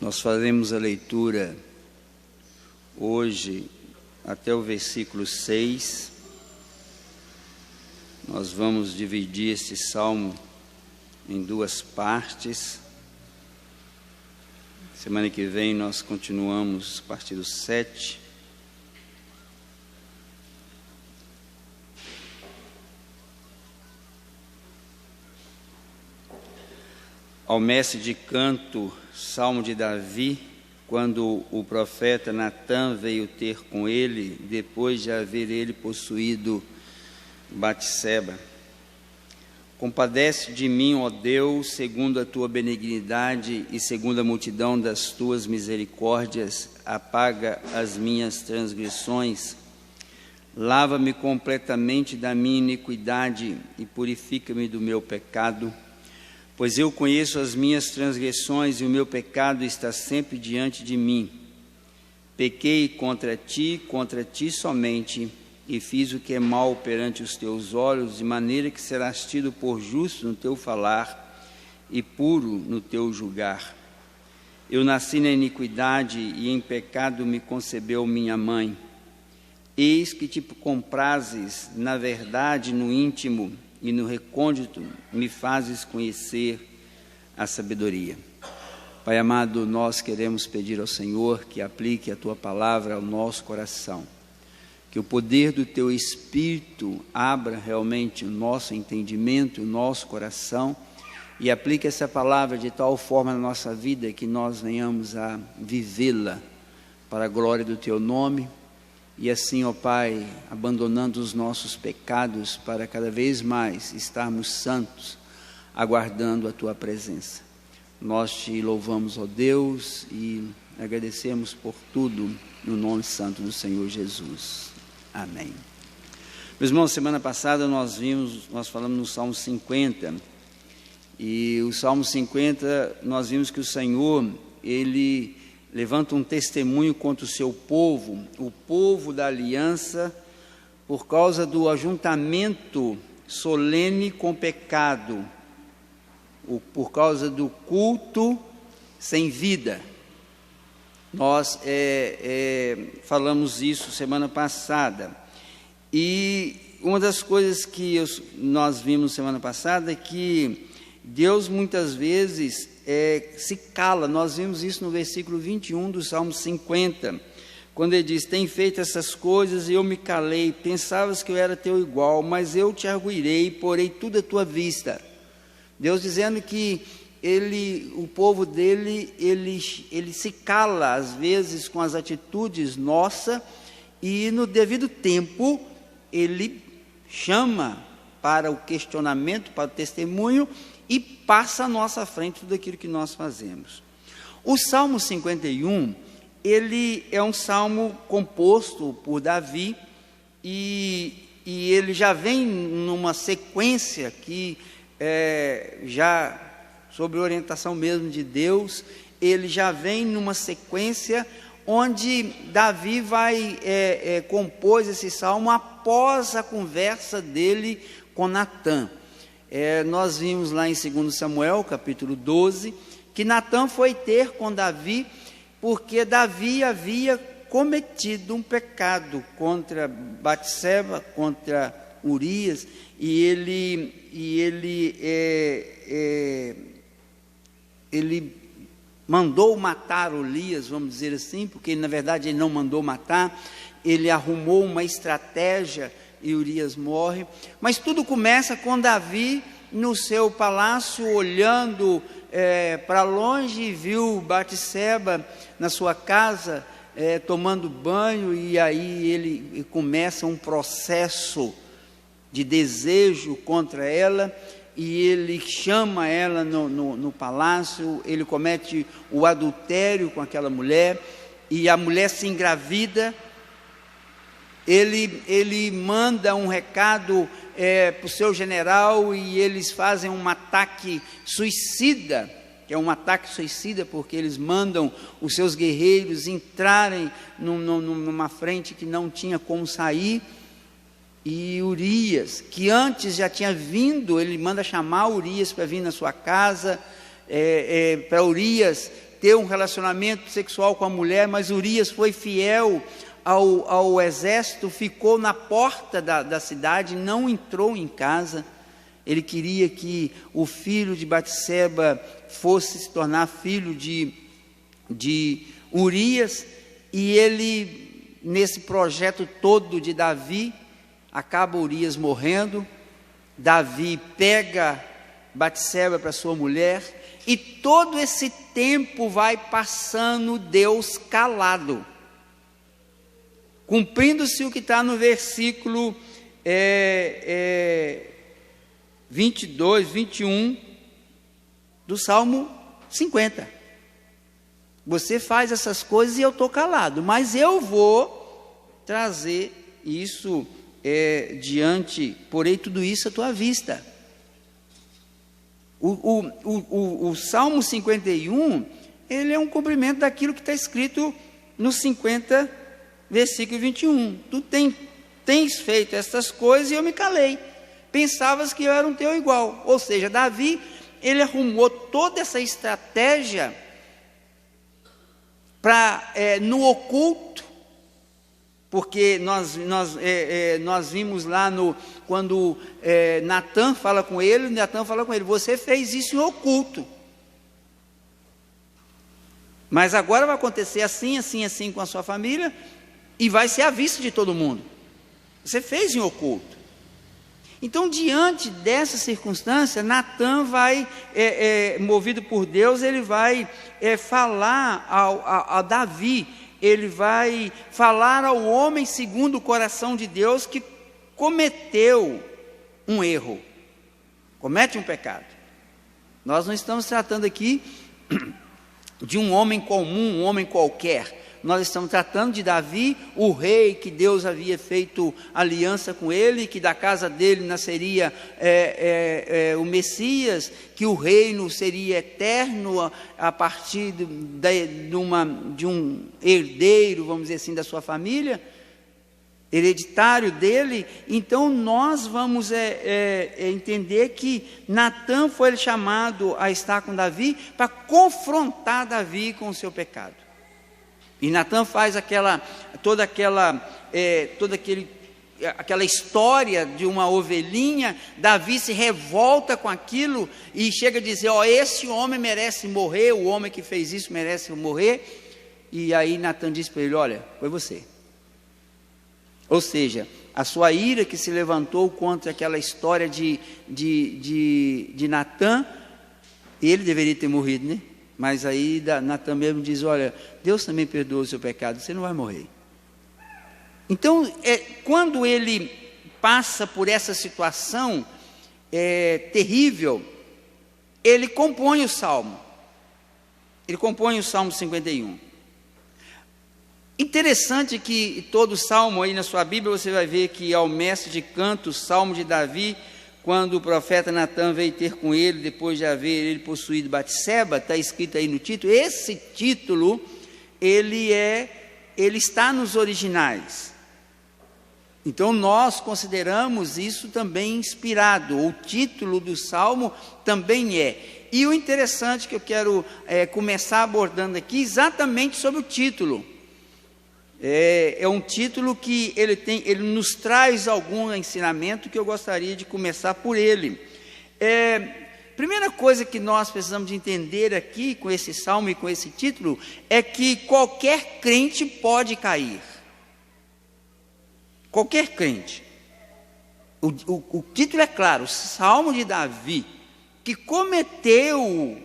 Nós faremos a leitura hoje até o versículo 6. Nós vamos dividir este salmo em duas partes. Semana que vem nós continuamos a partir do 7. Ao mestre de canto, salmo de Davi, quando o profeta Natã veio ter com ele, depois de haver ele possuído Batseba. Compadece de mim, ó Deus, segundo a tua benignidade e segundo a multidão das tuas misericórdias, apaga as minhas transgressões. Lava-me completamente da minha iniquidade e purifica-me do meu pecado. Pois eu conheço as minhas transgressões e o meu pecado está sempre diante de mim. Pequei contra ti somente, e fiz o que é mal perante os teus olhos, de maneira que serás tido por justo no teu falar e puro no teu julgar. Eu nasci na iniquidade e em pecado me concebeu minha mãe. Eis que te comprazes na verdade no íntimo, e no recôndito me fazes conhecer a sabedoria. Pai amado, nós queremos pedir ao Senhor que aplique a Tua palavra ao nosso coração, que o poder do Teu Espírito abra realmente o nosso entendimento, o nosso coração, e aplique essa palavra de tal forma na nossa vida que nós venhamos a vivê-la para a glória do Teu nome. E assim, ó Pai, abandonando os nossos pecados para cada vez mais estarmos santos, aguardando a Tua presença. Nós Te louvamos, ó Deus, e agradecemos por tudo, no nome santo do Senhor Jesus. Amém. Meus irmãos, semana passada nós falamos no Salmo 50, e o Salmo 50, nós vimos que o Senhor, Ele levanta um testemunho contra o seu povo, o povo da aliança, por causa do ajuntamento solene com o pecado, por causa do culto sem vida. Nós falamos isso semana passada. E uma das coisas que nós vimos semana passada é que Deus muitas vezes se cala. Nós vimos isso no versículo 21 do Salmo 50, quando ele diz: tem feito essas coisas e eu me calei, pensavas que eu era teu igual, mas eu te arguirei, porei tudo à tua vista. Deus dizendo que o povo dele, ele se cala às vezes com as atitudes nossas, e no devido tempo ele chama para o questionamento, para o testemunho, e passa à nossa frente tudo aquilo que nós fazemos. O Salmo 51, ele é um salmo composto por Davi, e ele já vem numa sequência que, já sob orientação mesmo de Deus, ele já vem numa sequência onde Davi vai compor esse salmo após a conversa dele com Natã. Nós vimos lá em 2 Samuel, capítulo 12, que Natã foi ter com Davi, porque Davi havia cometido um pecado contra Batseba, contra Urias, e ele mandou matar Urias, vamos dizer assim, porque na verdade ele não mandou matar, ele arrumou uma estratégia e Urias morre. Mas tudo começa com Davi no seu palácio, olhando para longe, viu Batseba na sua casa tomando banho, e aí ele começa um processo de desejo contra ela, e ele chama ela no palácio, ele comete o adultério com aquela mulher, e a mulher se engravida. Ele manda um recado para o seu general, e eles fazem um ataque suicida, que é um ataque suicida porque eles mandam os seus guerreiros entrarem numa frente que não tinha como sair. E Urias, que antes já tinha vindo, ele manda chamar Urias para vir na sua casa, para Urias ter um relacionamento sexual com a mulher, mas Urias foi fiel ao exército, ficou na porta da cidade, não entrou em casa. Ele queria que o filho de Batseba fosse se tornar filho de Urias, e ele, nesse projeto todo de Davi, acaba Urias morrendo. Davi pega Batseba para sua mulher, e todo esse tempo vai passando, Deus calado, cumprindo-se o que está no versículo 22, 21 do Salmo 50. Você faz essas coisas e eu estou calado, mas eu vou trazer isso porei tudo isso à tua vista. O Salmo 51, ele é um cumprimento daquilo que está escrito no 50, versículo 21. Tu tens feito essas coisas e eu me calei. Pensavas que eu era um teu igual. Ou seja, Davi, ele arrumou toda essa estratégia para, no oculto, porque nós vimos lá quando Natan fala com ele, você fez isso em oculto. Mas agora vai acontecer assim, assim, assim com a sua família, e vai ser à vista de todo mundo. Você fez em oculto. Então, diante dessa circunstância, Natan vai, movido por Deus, ele vai falar a Davi, ele vai falar ao homem segundo o coração de Deus que cometeu um erro, comete um pecado. Nós não estamos tratando aqui de um homem comum, um homem qualquer. Nós estamos tratando de Davi, o rei que Deus havia feito aliança com ele, que da casa dele nasceria o Messias, que o reino seria eterno a partir de um herdeiro, vamos dizer assim, da sua família, hereditário dele. Então nós vamos entender que Natan foi chamado a estar com Davi para confrontar Davi com o seu pecado. E Natan faz toda aquela história de uma ovelhinha. Davi se revolta com aquilo e chega a dizer: esse homem merece morrer, o homem que fez isso merece morrer. E aí Natan diz para ele: olha, foi você. Ou seja, a sua ira que se levantou contra aquela história de Natan, ele deveria ter morrido, né? Mas aí Natan mesmo diz: olha, Deus também perdoa o seu pecado, você não vai morrer. Então, quando ele passa por essa situação terrível, ele compõe o Salmo. Ele compõe o Salmo 51. Interessante que todo Salmo aí na sua Bíblia, você vai ver que ao mestre de canto, o Salmo de Davi, quando o profeta Natan veio ter com ele, depois de haver ele possuído Batseba, está escrito aí no título. Esse título, ele está nos originais. Então nós consideramos isso também inspirado. O título do Salmo também é. E o interessante que eu quero começar abordando aqui, exatamente sobre o título. É um título que ele nos traz algum ensinamento que eu gostaria de começar por ele. Primeira coisa que nós precisamos de entender aqui com esse salmo e com esse título é que qualquer crente pode cair. Qualquer crente. O título é claro: o Salmo de Davi, que cometeu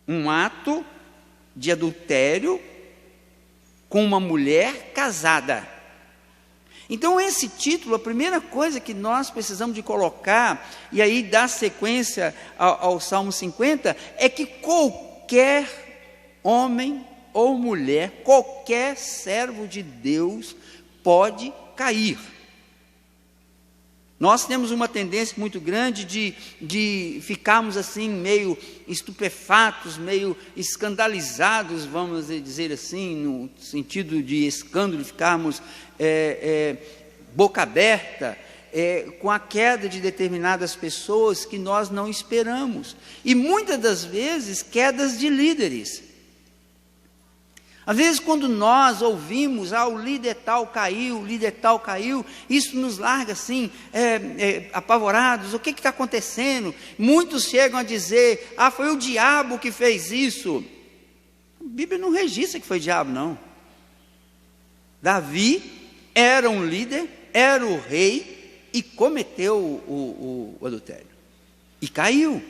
um ato de adultério com uma mulher casada. Então esse título, a primeira coisa que nós precisamos de colocar, e aí dar sequência ao Salmo 50, é que qualquer homem ou mulher, qualquer servo de Deus pode cair. Nós temos uma tendência muito grande de ficarmos assim meio estupefatos, meio escandalizados, vamos dizer assim, no sentido de escândalo, ficarmos boca aberta, com a queda de determinadas pessoas que nós não esperamos. E muitas das vezes, quedas de líderes. Às vezes, quando nós ouvimos, o líder tal caiu, isso nos larga assim, apavorados. O que está acontecendo? Muitos chegam a dizer, foi o diabo que fez isso. A Bíblia não registra que foi o diabo, não. Davi era um líder, era o rei e cometeu o adultério. E caiu.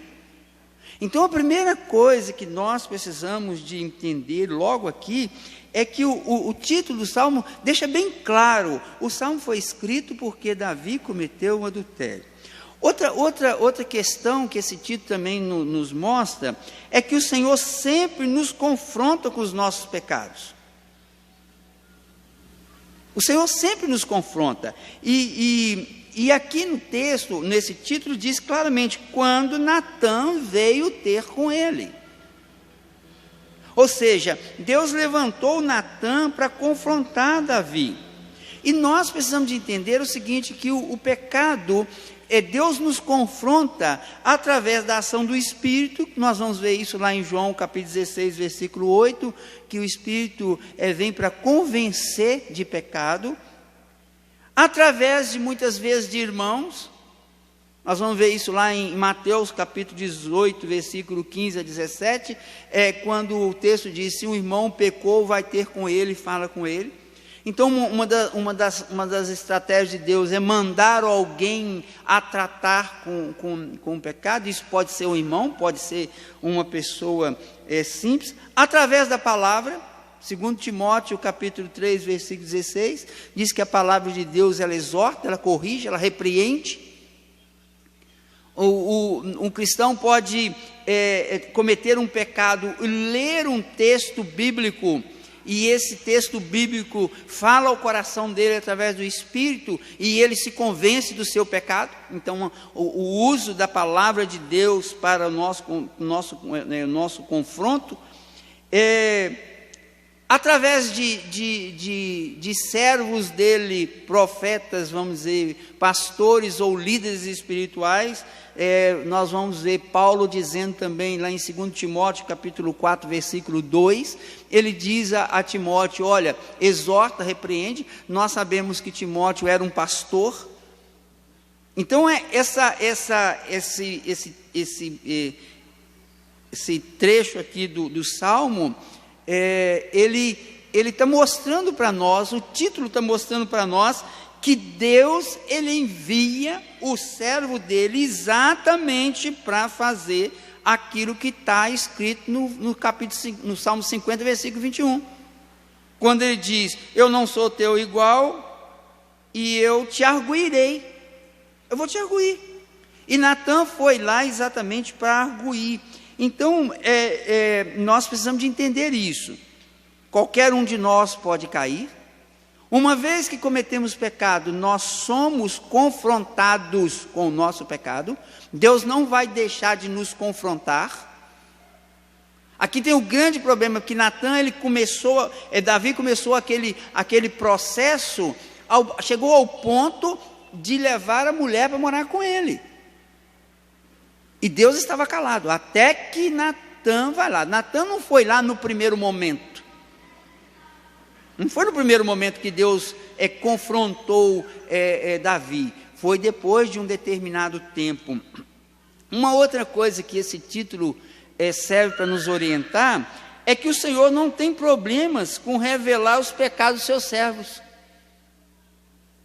Então a primeira coisa que nós precisamos de entender logo aqui é que o título do Salmo deixa bem claro, o Salmo foi escrito porque Davi cometeu um adultério. Outra questão que esse título também nos mostra é que o Senhor sempre nos confronta com os nossos pecados. O Senhor sempre nos confronta. E aqui no texto, nesse título, diz claramente, quando Natã veio ter com ele. Ou seja, Deus levantou Natã para confrontar Davi. E nós precisamos de entender o seguinte, que o pecado, Deus nos confronta através da ação do Espírito. Nós vamos ver isso lá em João capítulo 16, versículo 8, que o Espírito vem para convencer de pecado. Através de muitas vezes de irmãos, nós vamos ver isso lá em Mateus capítulo 18, versículo 15 a 17, quando o texto diz, se um irmão pecou, vai ter com ele, fala com ele. Então uma das estratégias de Deus é mandar alguém a tratar com o pecado. Isso pode ser um irmão, pode ser uma pessoa simples, através da palavra. Segundo Timóteo, capítulo 3, versículo 16, diz que a palavra de Deus, ela exorta, ela corrige, ela repreende. Um cristão pode cometer um pecado, ler um texto bíblico, e esse texto bíblico fala ao coração dele através do Espírito, e ele se convence do seu pecado. Então, o uso da palavra de Deus para o nosso confronto através de servos dele, profetas, vamos dizer, pastores ou líderes espirituais. Nós vamos ver Paulo dizendo também lá em 2 Timóteo capítulo 4, versículo 2, ele diz a Timóteo, olha, exorta, repreende. Nós sabemos que Timóteo era um pastor. Então esse trecho aqui do Salmo, ele está mostrando para nós, o título está mostrando para nós, que Deus, ele envia o servo dele exatamente para fazer aquilo que está escrito no Salmo 50, versículo 21. Quando ele diz, eu não sou teu igual, e eu te arguirei. Eu vou te arguir. E Natã foi lá exatamente para arguir. Então, nós precisamos de entender isso. Qualquer um de nós pode cair. Uma vez que cometemos pecado, nós somos confrontados com o nosso pecado. Deus não vai deixar de nos confrontar. Aqui tem o grande problema, que Natã, Davi começou aquele processo, chegou ao ponto de levar a mulher para morar com ele. E Deus estava calado, até que Natã vai lá. Natã não foi lá no primeiro momento. Não foi no primeiro momento que Deus confrontou Davi. Foi depois de um determinado tempo. Uma outra coisa que esse título serve para nos orientar, é que o Senhor não tem problemas com revelar os pecados dos seus servos.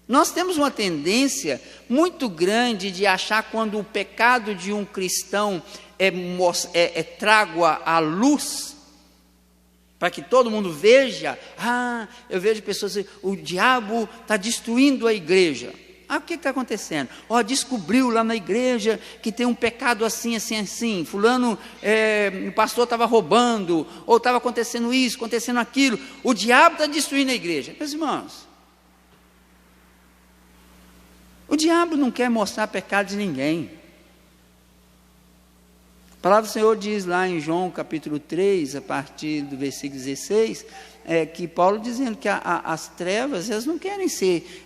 Nós temos uma tendência muito grande de achar, quando o pecado de um cristão é trago à luz, para que todo mundo veja. Eu vejo pessoas dizendo, o diabo está destruindo a igreja. O que está acontecendo? Descobriu lá na igreja que tem um pecado assim, assim, assim. Fulano, o pastor estava roubando, ou estava acontecendo isso, acontecendo aquilo. O diabo está destruindo a igreja. Meus irmãos, o diabo não quer mostrar pecado de ninguém. A palavra do Senhor diz lá em João capítulo 3, a partir do versículo 16, que Paulo dizendo que as trevas, elas não querem ser,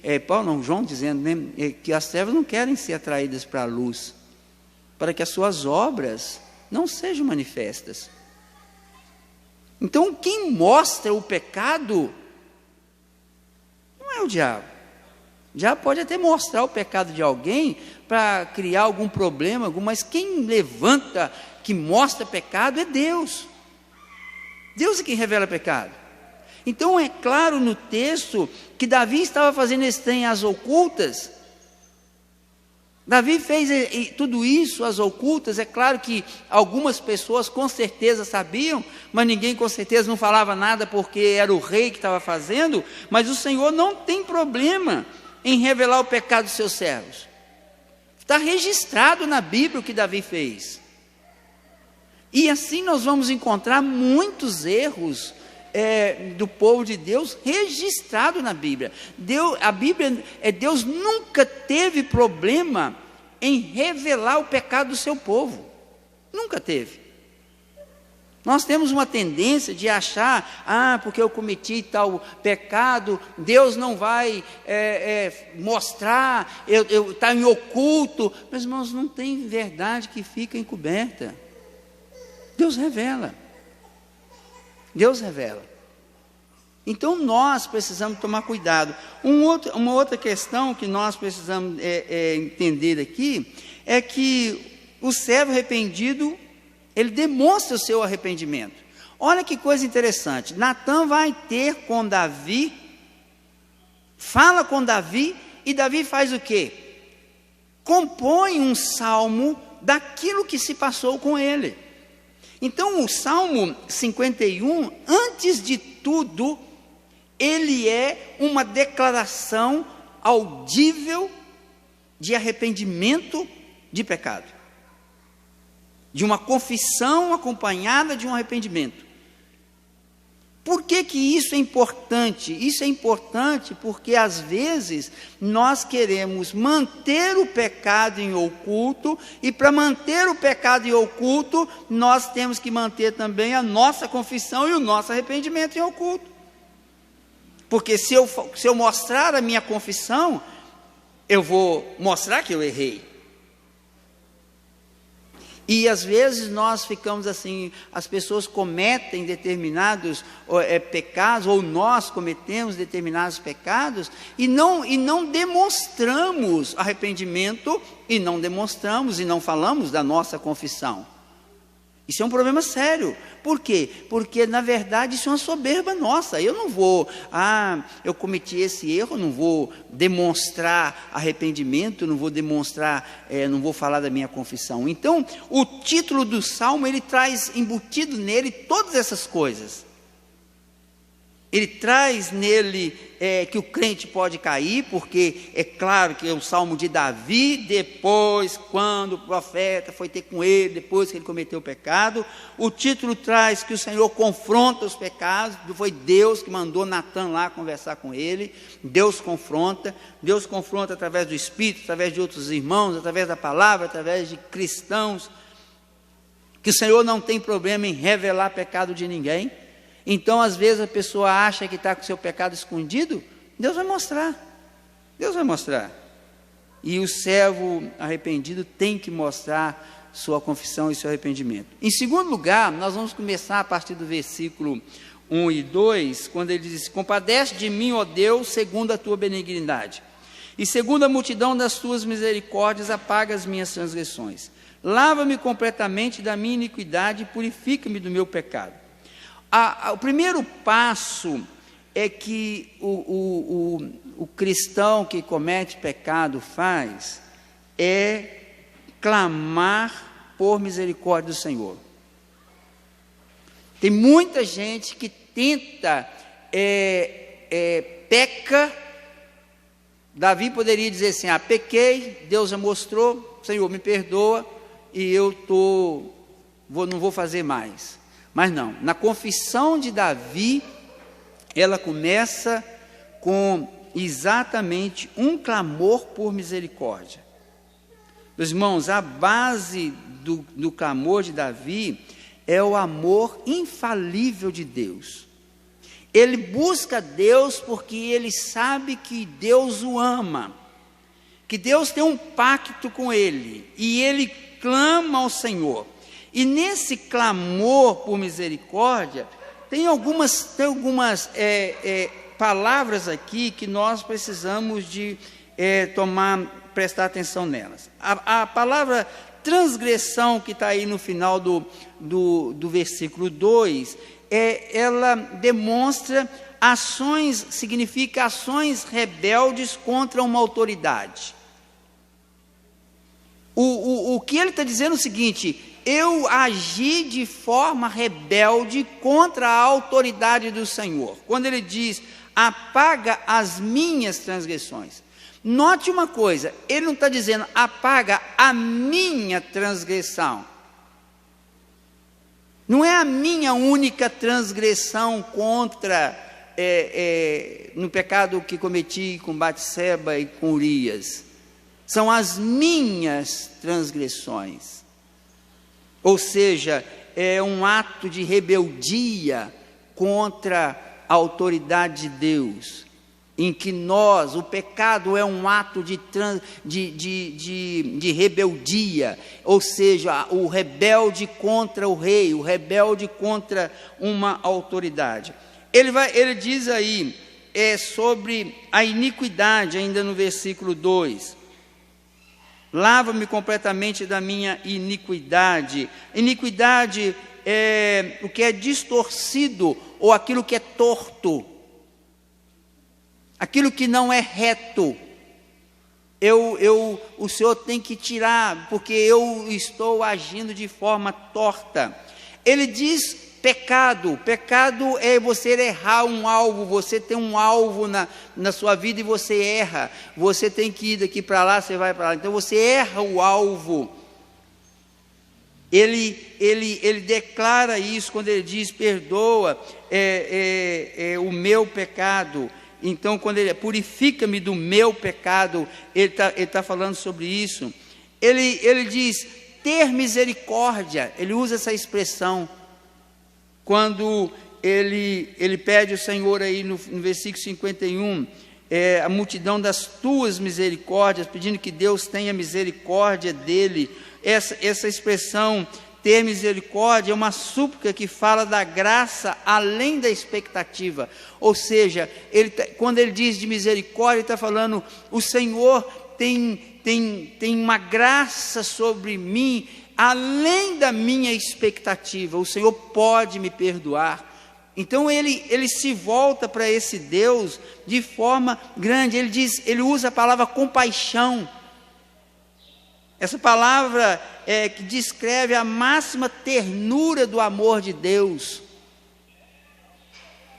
João dizendo, né, que as trevas não querem ser atraídas para a luz, para que as suas obras não sejam manifestas. Então, quem mostra o pecado não é o diabo. O diabo pode até mostrar o pecado de alguém para criar algum problema, mas quem levanta, que mostra pecado é Deus. Deus é quem revela pecado. Então é claro no texto que Davi estava fazendo esse trem às ocultas. Davi fez tudo isso às ocultas. É claro que algumas pessoas com certeza sabiam, mas ninguém com certeza não falava nada porque era o rei que estava fazendo. Mas o Senhor não tem problema em revelar o pecado dos seus servos. Está registrado na Bíblia o que Davi fez. E assim nós vamos encontrar muitos erros do povo de Deus registrado na Bíblia. Deus nunca teve problema em revelar o pecado do seu povo. Nunca teve. Nós temos uma tendência de achar, porque eu cometi tal pecado, Deus não vai mostrar, está em oculto. Mas, irmãos, não tem verdade que fica encoberta. Deus revela. Deus revela. Então nós precisamos tomar cuidado. Uma outra questão que nós precisamos entender aqui é que o servo arrependido, ele demonstra o seu arrependimento. Olha que coisa interessante. Natã vai ter com Davi, fala com Davi, e Davi faz o quê? Compõe um salmo daquilo que se passou com ele. Então o Salmo 51, antes de tudo, ele é uma declaração audível de arrependimento de pecado, de uma confissão acompanhada de um arrependimento. Por que isso é importante? Isso é importante porque às vezes nós queremos manter o pecado em oculto, e para manter o pecado em oculto, nós temos que manter também a nossa confissão e o nosso arrependimento em oculto. Porque se eu mostrar a minha confissão, eu vou mostrar que eu errei. E às vezes nós ficamos assim, as pessoas cometem determinados pecados, ou nós cometemos determinados pecados, e não demonstramos arrependimento, e não falamos da nossa confissão. Isso é um problema sério. Por quê? Porque na verdade isso é uma soberba nossa. Eu não vou, eu cometi esse erro, não vou demonstrar arrependimento, não vou falar da minha confissão. Então, o título do Salmo, ele traz embutido nele todas essas coisas. Ele traz nele que o crente pode cair, porque é claro que é o Salmo de Davi, depois, quando o profeta foi ter com ele, depois que ele cometeu o pecado. O título traz que o Senhor confronta os pecados, foi Deus que mandou Natã lá conversar com ele. Deus confronta através do Espírito, através de outros irmãos, através da palavra, através de cristãos, que o Senhor não tem problema em revelar pecado de ninguém. Então, às vezes, a pessoa acha que está com o seu pecado escondido. Deus vai mostrar. Deus vai mostrar. E o servo arrependido tem que mostrar sua confissão e seu arrependimento. Em segundo lugar, nós vamos começar a partir do versículo 1 e 2, quando ele diz: compadece de mim, ó Deus, segundo a tua benignidade, e segundo a multidão das tuas misericórdias, apaga as minhas transgressões. Lava-me completamente da minha iniquidade e purifica-me do meu pecado. O primeiro passo é que o cristão que comete pecado faz é clamar por misericórdia do Senhor. Tem muita gente que tenta, peca. Davi poderia dizer assim: pequei, Deus já mostrou, Senhor me perdoa, e eu não vou fazer mais. Mas não, na confissão de Davi, ela começa com exatamente um clamor por misericórdia. Meus irmãos, a base do clamor de Davi é o amor infalível de Deus. Ele busca Deus porque ele sabe que Deus o ama, que Deus tem um pacto com ele, e ele clama ao Senhor. E nesse clamor por misericórdia, tem algumas palavras aqui que nós precisamos de prestar atenção nelas. A palavra transgressão, que está aí no final do versículo 2, ela demonstra significa ações rebeldes contra uma autoridade. O que ele está dizendo é o seguinte: eu agi de forma rebelde contra a autoridade do Senhor. Quando ele diz, apaga as minhas transgressões. Note uma coisa, ele não está dizendo, apaga a minha transgressão. Não é a minha única transgressão contra, no pecado que cometi com Batseba e com Urias. São as minhas transgressões. Ou seja, é um ato de rebeldia contra a autoridade de Deus, em que o pecado é um ato de rebeldia, ou seja, o rebelde contra o rei, o rebelde contra uma autoridade. Ele diz aí sobre a iniquidade, ainda no versículo 2. Lava-me completamente da minha iniquidade. Iniquidade é o que é distorcido, ou aquilo que é torto, aquilo que não é reto. O Senhor tem que tirar, porque eu estou agindo de forma torta. Ele diz pecado. Pecado é você errar um alvo. Você tem um alvo na sua vida e você erra. Você tem que ir daqui para lá, você vai para lá. Então você erra o alvo. Ele declara isso quando ele diz, perdoa o meu pecado. Então, quando ele purifica-me do meu pecado, ele tá falando sobre isso. Ele diz, ter misericórdia. Ele usa essa expressão. Quando ele pede ao Senhor aí no versículo 51, a multidão das tuas misericórdias, pedindo que Deus tenha misericórdia dele. Essa expressão, ter misericórdia, é uma súplica que fala da graça além da expectativa. Ou seja, quando ele diz de misericórdia, ele está falando, o Senhor tem uma graça sobre mim, além da minha expectativa. O Senhor pode me perdoar. Então ele se volta para esse Deus de forma grande. Ele usa a palavra compaixão. Essa palavra que descreve a máxima ternura do amor de Deus.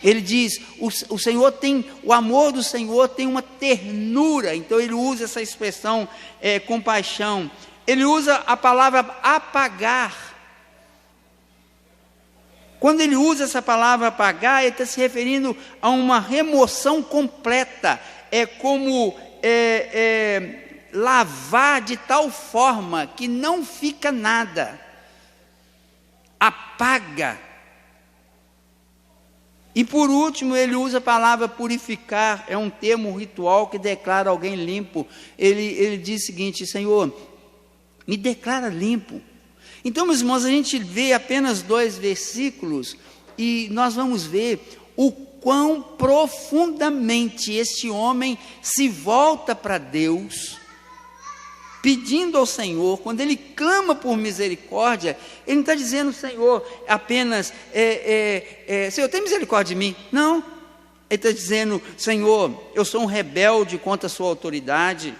Ele diz, o amor do Senhor tem uma ternura. Então ele usa essa expressão compaixão. Ele usa a palavra apagar. Quando ele usa essa palavra apagar, ele está se referindo a uma remoção completa. É como lavar de tal forma que não fica nada. Apaga. E por último, ele usa a palavra purificar. É um termo ritual que declara alguém limpo. Ele diz o seguinte, Senhor, me declara limpo. Então, meus irmãos, a gente vê apenas 2 versículos e nós vamos ver o quão profundamente este homem se volta para Deus, pedindo ao Senhor. Quando ele clama por misericórdia, ele não está dizendo, Senhor, apenas, Senhor, tem misericórdia de mim. Não, ele está dizendo, Senhor, eu sou um rebelde contra a sua autoridade,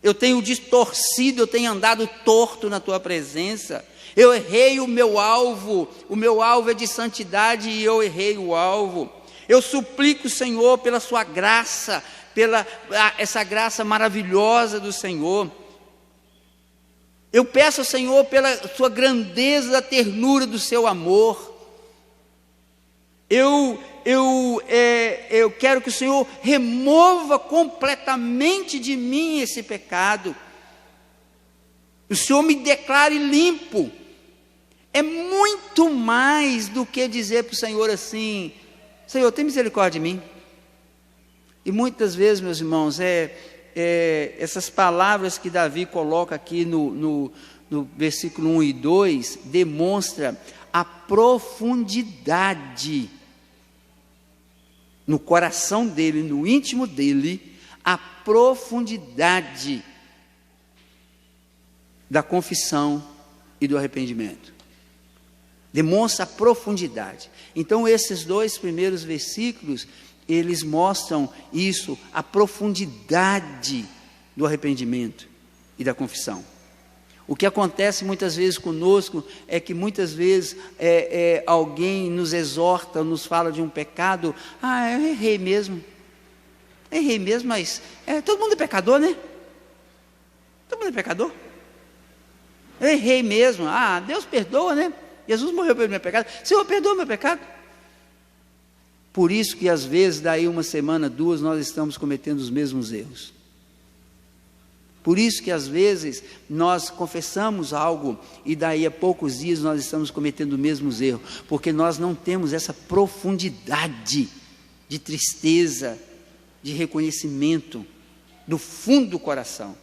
eu tenho distorcido, eu tenho andado torto na tua presença, eu errei o meu alvo é de santidade e eu errei o alvo. Eu suplico, Senhor, pela sua graça, essa graça maravilhosa do Senhor. Eu peço ao Senhor pela sua grandeza, a ternura do seu amor. Eu quero que o Senhor remova completamente de mim esse pecado. o Senhor me declare limpo. É muito mais do que dizer para o Senhor assim: Senhor, tem misericórdia de mim. E muitas vezes, meus irmãos, essas palavras que Davi coloca aqui no versículo 1 e 2, demonstra a profundidade no coração dele, no íntimo dele, a profundidade da confissão e do arrependimento. Demonstra a profundidade. Então, esses 2 primeiros versículos, eles mostram isso, a profundidade do arrependimento e da confissão. O que acontece muitas vezes conosco é que muitas vezes alguém nos exorta, nos fala de um pecado. Eu errei mesmo, mas todo mundo é pecador, né? Todo mundo é pecador. Eu errei mesmo, Deus perdoa, né? Jesus morreu pelo meu pecado, Senhor, perdoa meu pecado. Por isso que às vezes, daí uma semana, 2, nós estamos cometendo os mesmos erros. Por isso que às vezes nós confessamos algo e daí a poucos dias nós estamos cometendo os mesmos erros, porque nós não temos essa profundidade de tristeza, de reconhecimento do fundo do coração.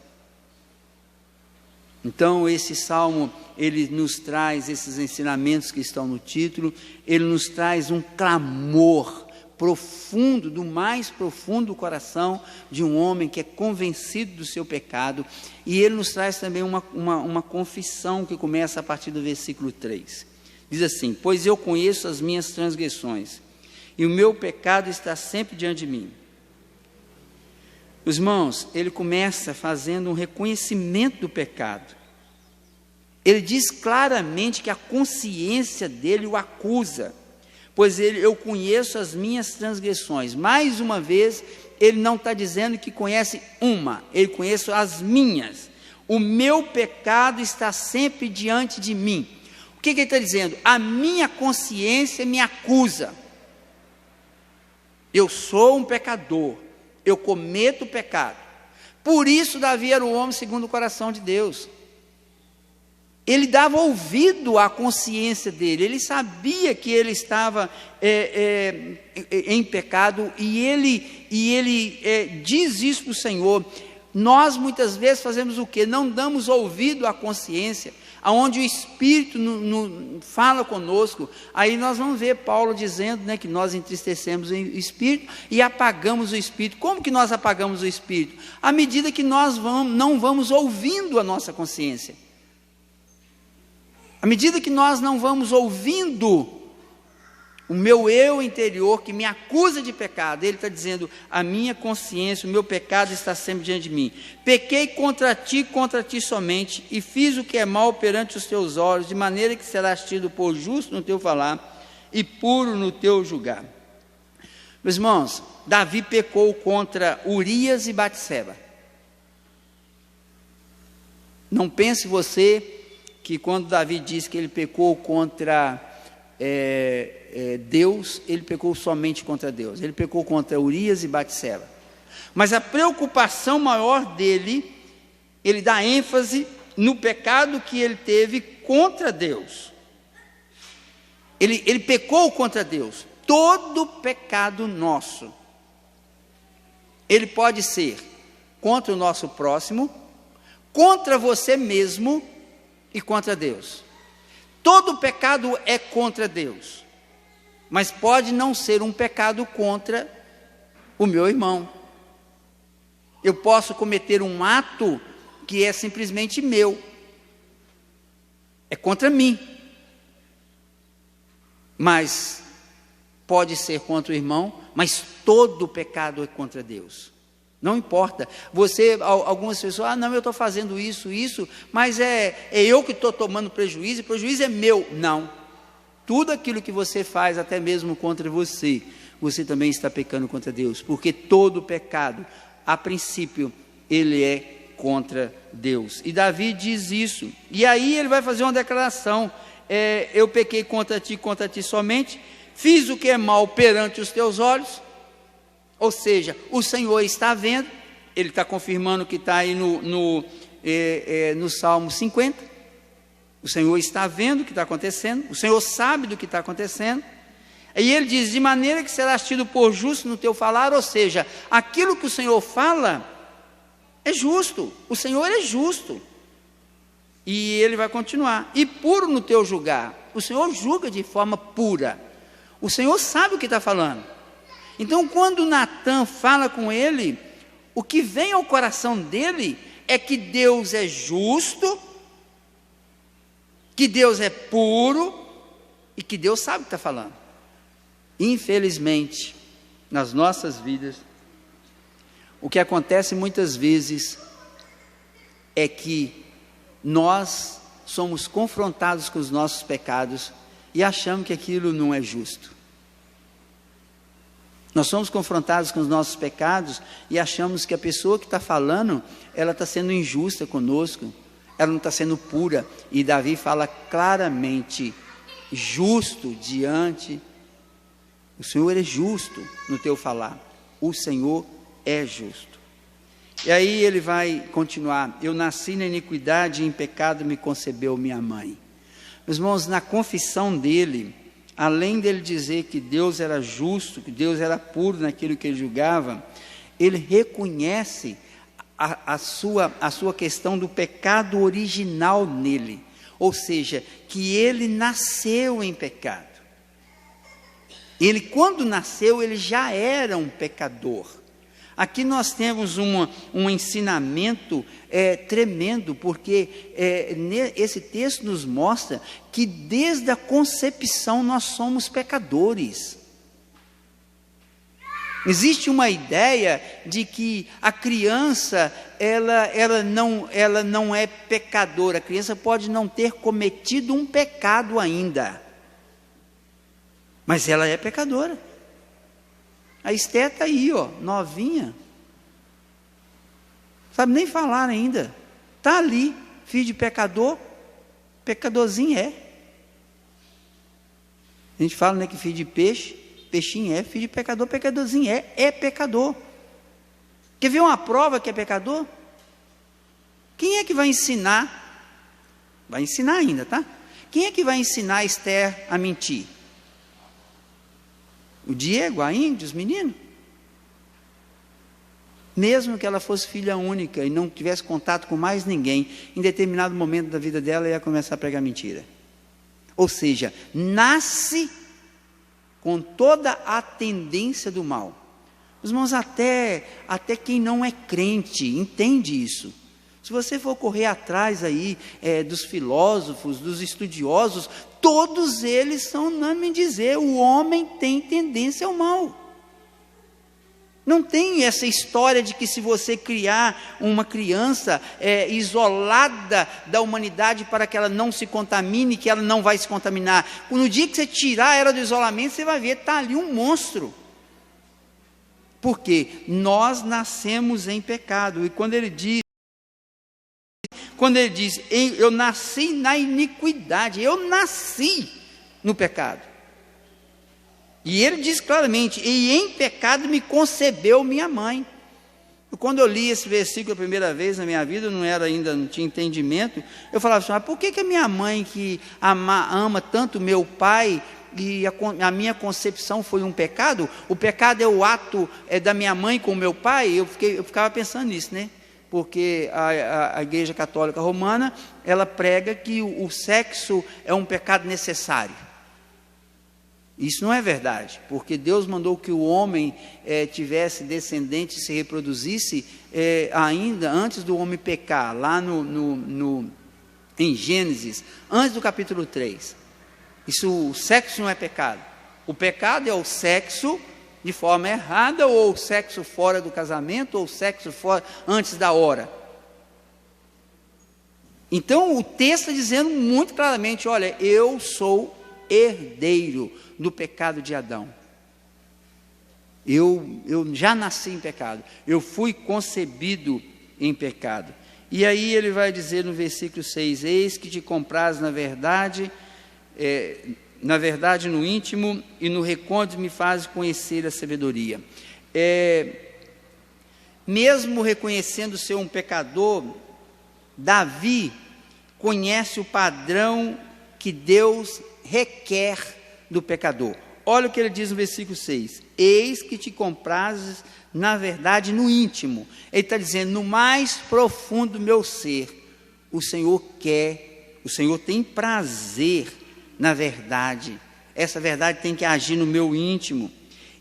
Então esse salmo, ele nos traz esses ensinamentos que estão no título, ele nos traz um clamor profundo, do mais profundo do coração de um homem que é convencido do seu pecado, e ele nos traz também uma confissão que começa a partir do versículo 3. Diz assim: pois eu conheço as minhas transgressões, e o meu pecado está sempre diante de mim. Os irmãos, ele começa fazendo um reconhecimento do pecado. Ele diz claramente que a consciência dele o acusa, pois eu conheço as minhas transgressões. Mais uma vez, ele não está dizendo que conhece uma, ele conhece as minhas. O meu pecado está sempre diante de mim. O que ele está dizendo? A minha consciência me acusa. Eu sou um pecador, eu cometo pecado. Por isso Davi era o homem segundo o coração de Deus. Ele dava ouvido à consciência dele, ele sabia que ele estava em pecado, e ele diz isso para o Senhor. Nós muitas vezes fazemos o quê? Não damos ouvido à consciência, aonde o Espírito fala conosco. Aí nós vamos ver Paulo dizendo, que nós entristecemos o Espírito e apagamos o Espírito. Como que nós apagamos o Espírito? À medida que nós não vamos ouvindo a nossa consciência. À medida que nós não vamos ouvindo o meu eu interior que me acusa de pecado, ele está dizendo: a minha consciência, o meu pecado está sempre diante de mim. Pequei contra ti somente, e fiz o que é mal perante os teus olhos, de maneira que serás tido por justo no teu falar e puro no teu julgar. Meus irmãos, Davi pecou contra Urias e Batseba. Não pense você que quando Davi diz que ele pecou contra Deus, ele pecou somente contra Deus. Ele pecou contra Urias e Batseba. Mas a preocupação maior dele, ele dá ênfase no pecado que ele teve contra Deus. Ele pecou contra Deus. Todo pecado nosso, ele pode ser contra o nosso próximo, contra você mesmo e contra Deus. Todo pecado é contra Deus, mas pode não ser um pecado contra o meu irmão. Eu posso cometer um ato que é simplesmente meu, é contra mim, mas pode ser contra o irmão, mas todo pecado é contra Deus. Não importa, algumas pessoas, não, eu estou fazendo isso, mas é eu que estou tomando prejuízo, e prejuízo é meu. Não, tudo aquilo que você faz, até mesmo contra você, você também está pecando contra Deus, porque todo pecado, a princípio, ele é contra Deus. E Davi diz isso, e aí ele vai fazer uma declaração: eu pequei contra ti somente, fiz o que é mal perante os teus olhos. Ou seja, o Senhor está vendo, ele está confirmando que está aí no no Salmo 50. O Senhor está vendo o que está acontecendo, o Senhor sabe do que está acontecendo. E ele diz: de maneira que serás tido por justo no teu falar, ou seja, aquilo que o Senhor fala é justo, o Senhor é justo. E ele vai continuar: e puro no teu julgar. O Senhor julga de forma pura, o Senhor sabe o que está falando. Então, quando Natan fala com ele, o que vem ao coração dele é que Deus é justo, que Deus é puro e que Deus sabe o que está falando. Infelizmente, nas nossas vidas, o que acontece muitas vezes é que nós somos confrontados com os nossos pecados e achamos que aquilo não é justo. Nós somos confrontados com os nossos pecados e achamos que a pessoa que está falando, ela está sendo injusta conosco, ela não está sendo pura. E Davi fala claramente: justo diante, o Senhor é justo no teu falar, o Senhor é justo. E aí ele vai continuar: eu nasci na iniquidade e em pecado me concebeu minha mãe. Meus irmãos, na confissão dele, além dele dizer que Deus era justo, que Deus era puro naquilo que ele julgava, ele reconhece a sua questão do pecado original nele, ou seja, que ele nasceu em pecado. Ele, quando nasceu, ele já era um pecador. Aqui nós temos um ensinamento tremendo, porque esse texto nos mostra que desde a concepção nós somos pecadores. Existe uma ideia de que a criança ela não é pecadora, a criança pode não ter cometido um pecado ainda, mas ela é pecadora. A Esté está aí, ó, novinha, sabe nem falar ainda, está ali, filho de pecador, pecadorzinho é. A gente fala, né, que filho de peixe, peixinho é, filho de pecador, pecadorzinho é pecador. Quer ver uma prova que é pecador? Quem é que vai ensinar? Vai ensinar ainda, tá? Quem é que vai ensinar a Esther a mentir? O Diego, a Índia, os meninos? Mesmo que ela fosse filha única e não tivesse contato com mais ninguém, em determinado momento da vida dela, ela ia começar a pregar mentira. Ou seja, nasce com toda a tendência do mal. Os irmãos, até quem não é crente entende isso. Se você for correr atrás aí dos filósofos, dos estudiosos, todos eles são unânimes em dizer: o homem tem tendência ao mal. Não tem essa história de que se você criar uma criança isolada da humanidade para que ela não se contamine, que ela não vai se contaminar. No dia que você tirar ela do isolamento, você vai ver, está ali um monstro. Porque nós nascemos em pecado. E quando ele diz, eu nasci na iniquidade, eu nasci no pecado. E ele diz claramente: e em pecado me concebeu minha mãe. Quando eu li esse versículo a primeira vez na minha vida, não tinha entendimento. Eu falava assim: mas por que a minha mãe, que ama tanto meu pai, e a minha concepção foi um pecado? O pecado é o ato da minha mãe com o meu pai? Eu ficava pensando nisso, né? Porque a Igreja Católica Romana, ela prega que o sexo é um pecado necessário. Isso não é verdade, porque Deus mandou que o homem tivesse descendente e se reproduzisse ainda antes do homem pecar, lá em Gênesis, antes do capítulo 3. O sexo não é pecado. O pecado é o sexo de forma errada, ou o sexo fora do casamento, ou o sexo antes da hora. Então o texto está dizendo muito claramente: olha, eu sou herdeiro do pecado de Adão. Eu já nasci em pecado, eu fui concebido em pecado. E aí ele vai dizer no versículo 6: eis que te compraz na verdade no íntimo, e no recôndito me fazes conhecer a sabedoria. Mesmo reconhecendo ser um pecador, Davi conhece o padrão que Deus requer do pecador. Olha o que ele diz no versículo 6: eis que te comprazes, na verdade, no íntimo. Ele está dizendo, no mais profundo do meu ser, o Senhor quer, o Senhor tem prazer na verdade. Essa verdade tem que agir no meu íntimo.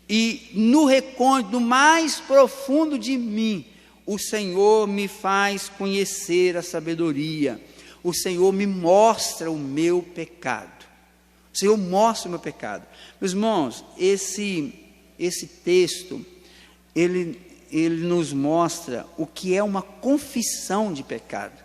E no recôndito, no mais profundo de mim, o Senhor me faz conhecer a sabedoria. O Senhor me mostra o meu pecado. O Senhor mostra o meu pecado. Meus irmãos, esse texto, ele nos mostra o que é uma confissão de pecado.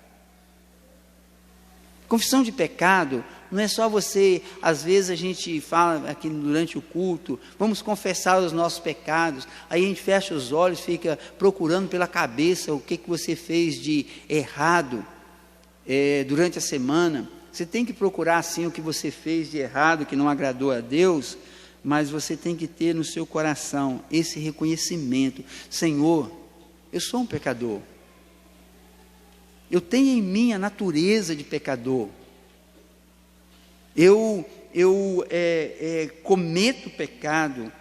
Confissão de pecado não é só você, às vezes a gente fala aqui durante o culto, vamos confessar os nossos pecados, aí a gente fecha os olhos, fica procurando pela cabeça o que você fez de errado durante a semana. Você tem que procurar sim o que você fez de errado, que não agradou a Deus, mas você tem que ter no seu coração esse reconhecimento: Senhor, eu sou um pecador, eu tenho em mim a natureza de pecador, eu cometo pecado,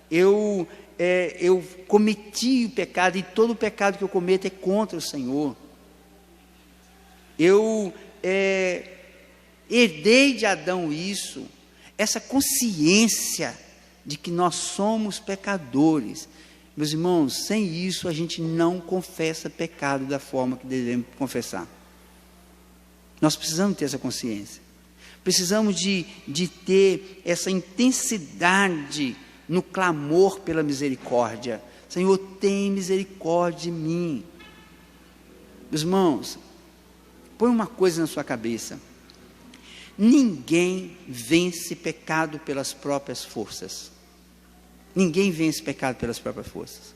eu cometi o pecado, e todo o pecado que eu cometo é contra o Senhor. Eu herdei de Adão isso, essa consciência de que nós somos pecadores. Meus irmãos, sem isso a gente não confessa pecado da forma que devemos confessar. Nós precisamos ter essa consciência. Precisamos de ter essa intensidade no clamor pela misericórdia. Senhor, tem misericórdia de mim. Meus irmãos, põe uma coisa na sua cabeça: ninguém vence pecado pelas próprias forças. Ninguém vence pecado pelas próprias forças.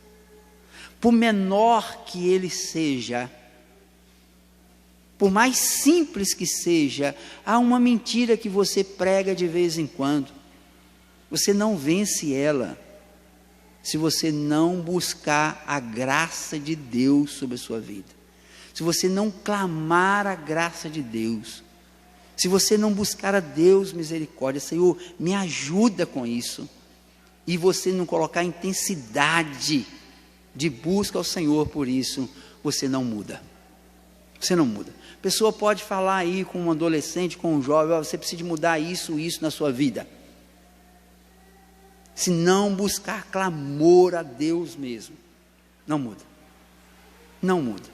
Por menor que ele seja, por mais simples que seja, há uma mentira que você prega de vez em quando. Você não vence ela se você não buscar a graça de Deus sobre a sua vida. Se você não clamar a graça de Deus. Se você não buscar a Deus misericórdia: Senhor, me ajuda com isso. E você não colocar intensidade de busca ao Senhor por isso, você não muda. Você não muda. A pessoa pode falar aí com um adolescente, com um jovem: você precisa mudar isso na sua vida. Se não buscar clamor a Deus mesmo, não muda. Não muda.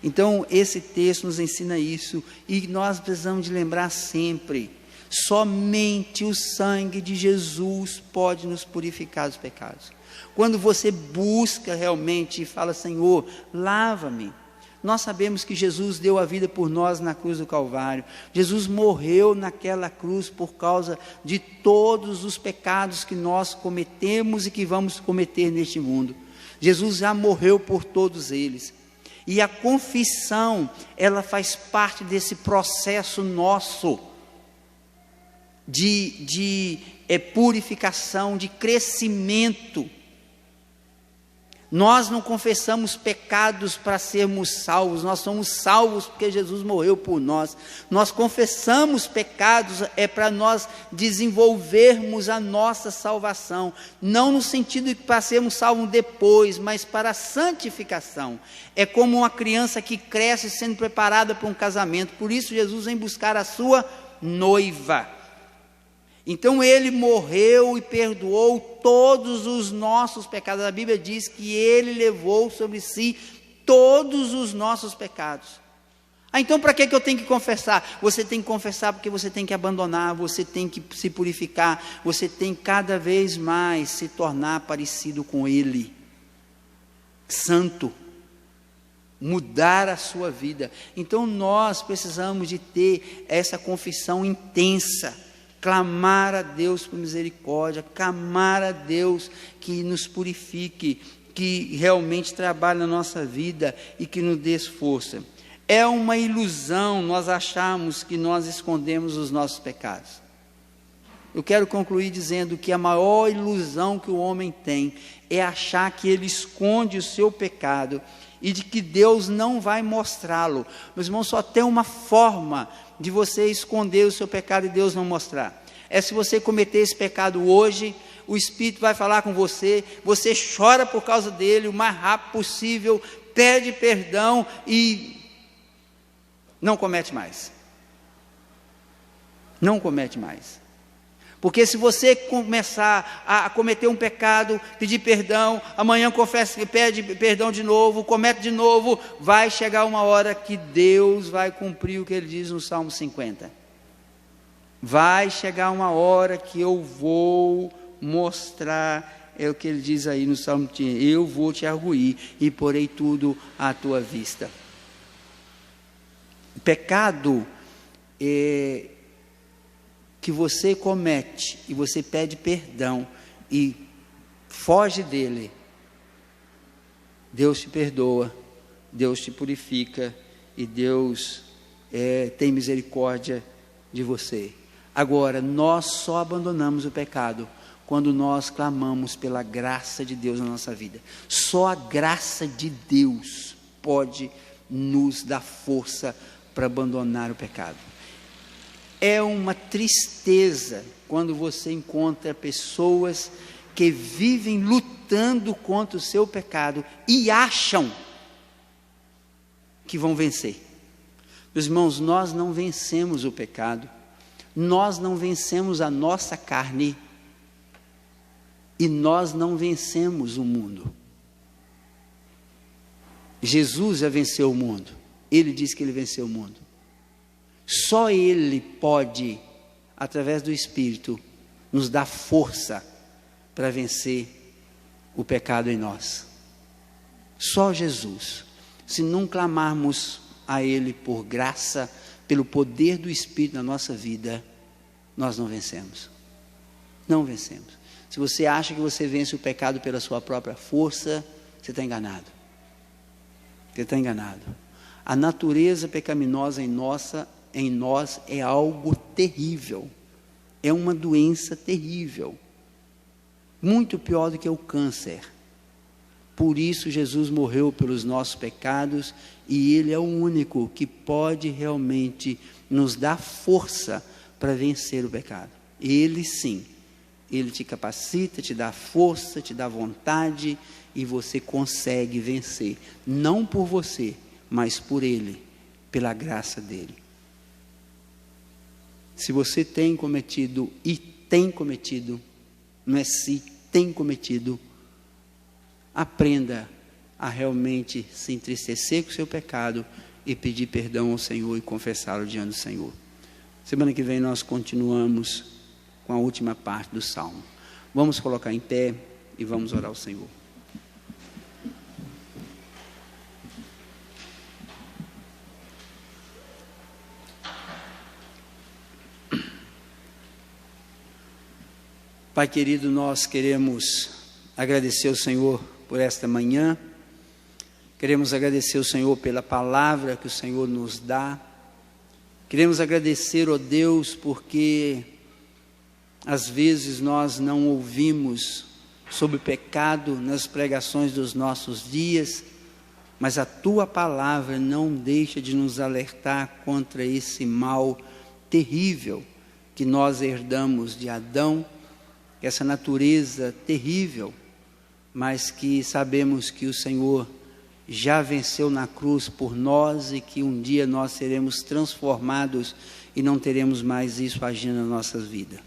Então esse texto nos ensina isso, e nós precisamos de lembrar sempre: somente o sangue de Jesus pode nos purificar dos pecados. Quando você busca realmente e fala: Senhor, lava-me. Nós sabemos que Jesus deu a vida por nós na cruz do Calvário. Jesus morreu naquela cruz por causa de todos os pecados que nós cometemos e que vamos cometer neste mundo. Jesus já morreu por todos eles. E a confissão, ela faz parte desse processo nosso de purificação, de crescimento. Nós não confessamos pecados para sermos salvos, nós somos salvos porque Jesus morreu por nós. Nós confessamos pecados para nós desenvolvermos a nossa salvação, não no sentido de para sermos salvos depois, mas para a santificação. É como uma criança que cresce sendo preparada para um casamento. Por isso Jesus vem buscar a sua noiva. Então ele morreu e perdoou todos os nossos pecados. A Bíblia diz que ele levou sobre si todos os nossos pecados. Então para que eu tenho que confessar? Você tem que confessar porque você tem que abandonar, você tem que se purificar, você tem cada vez mais se tornar parecido com ele, santo, mudar a sua vida. Então nós precisamos de ter essa confissão intensa, clamar a Deus por misericórdia, clamar a Deus que nos purifique, que realmente trabalhe na nossa vida e que nos dê força. É uma ilusão nós acharmos que nós escondemos os nossos pecados. eu quero concluir dizendo que a maior ilusão que o homem tem é achar que ele esconde o seu pecado e de que Deus não vai mostrá-lo. Meus irmãos, só tem uma forma de você esconder o seu pecado e Deus não mostrar. É se você cometer esse pecado hoje, o Espírito vai falar com você, você chora por causa dele o mais rápido possível, pede perdão e não comete mais. Não comete mais. Porque se você começar a cometer um pecado, pedir perdão, amanhã confessa, pede perdão de novo, comete de novo, vai chegar uma hora que Deus vai cumprir o que ele diz no Salmo 50. Vai chegar uma hora que eu vou mostrar, é o que ele diz aí no Salmo 50, eu vou te arguir e porei tudo à tua vista. O pecado que você comete e você pede perdão e foge dele, Deus te perdoa, Deus te purifica e Deus tem misericórdia de você. Agora, nós só abandonamos o pecado quando nós clamamos pela graça de Deus na nossa vida. Só a graça de Deus pode nos dar força para abandonar o pecado. É uma tristeza quando você encontra pessoas que vivem lutando contra o seu pecado e acham que vão vencer. Meus irmãos, nós não vencemos o pecado, nós não vencemos a nossa carne e nós não vencemos o mundo. Jesus já venceu o mundo, ele disse que ele venceu o mundo. Só Ele pode, através do Espírito, nos dar força para vencer o pecado em nós. Só Jesus. Se não clamarmos a Ele por graça, pelo poder do Espírito na nossa vida, nós não vencemos. Não vencemos. Se você acha que você vence o pecado pela sua própria força, você está enganado. Você está enganado. A natureza pecaminosa em nós é algo terrível, é uma doença terrível, muito pior do que o câncer. Por isso Jesus morreu pelos nossos pecados e Ele é o único que pode realmente nos dar força para vencer o pecado. Ele sim, Ele te capacita, te dá força, te dá vontade e você consegue vencer, não por você, mas por Ele, pela graça dEle. Se você tem cometido, e tem cometido, não é se tem cometido, aprenda a realmente se entristecer com o seu pecado e pedir perdão ao Senhor e confessá-lo diante do Senhor. Semana que vem nós continuamos com a última parte do Salmo. Vamos colocar em pé e vamos orar ao Senhor. Pai querido, nós queremos agradecer ao Senhor por esta manhã, queremos agradecer ao Senhor pela palavra que o Senhor nos dá, queremos agradecer, ó Deus, porque às vezes nós não ouvimos sobre o pecado nas pregações dos nossos dias, mas a Tua palavra não deixa de nos alertar contra esse mal terrível que nós herdamos de Adão, essa natureza terrível, mas que sabemos que o Senhor já venceu na cruz por nós e que um dia nós seremos transformados e não teremos mais isso agindo na nossa vida.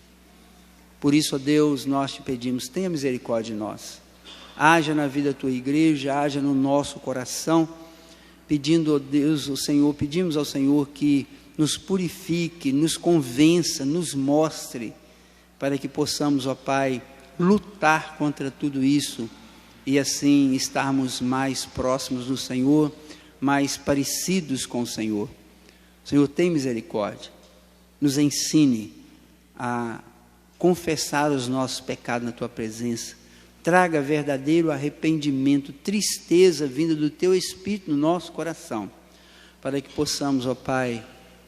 Por isso, ó Deus, nós te pedimos, tenha misericórdia de nós. Haja na vida da tua igreja, haja no nosso coração, pedindo, ó Deus, o Senhor, pedimos ao Senhor que nos purifique, nos convença, nos mostre, para que possamos, ó Pai, lutar contra tudo isso e assim estarmos mais próximos do Senhor, mais parecidos com o Senhor. Senhor, tem misericórdia, nos ensine a confessar os nossos pecados na Tua presença, traga verdadeiro arrependimento, tristeza vinda do Teu Espírito no nosso coração, para que possamos, ó Pai,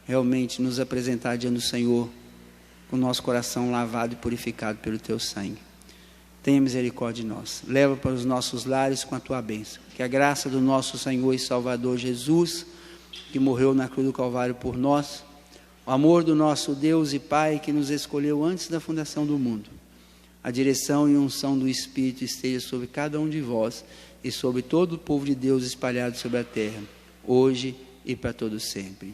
realmente nos apresentar diante do Senhor com o nosso coração lavado e purificado pelo teu sangue. Tenha misericórdia de nós. Leva para os nossos lares com a tua bênção. Que a graça do nosso Senhor e Salvador Jesus, que morreu na cruz do Calvário por nós, o amor do nosso Deus e Pai, que nos escolheu antes da fundação do mundo, a direção e unção do Espírito esteja sobre cada um de vós e sobre todo o povo de Deus espalhado sobre a terra, hoje e para todo sempre.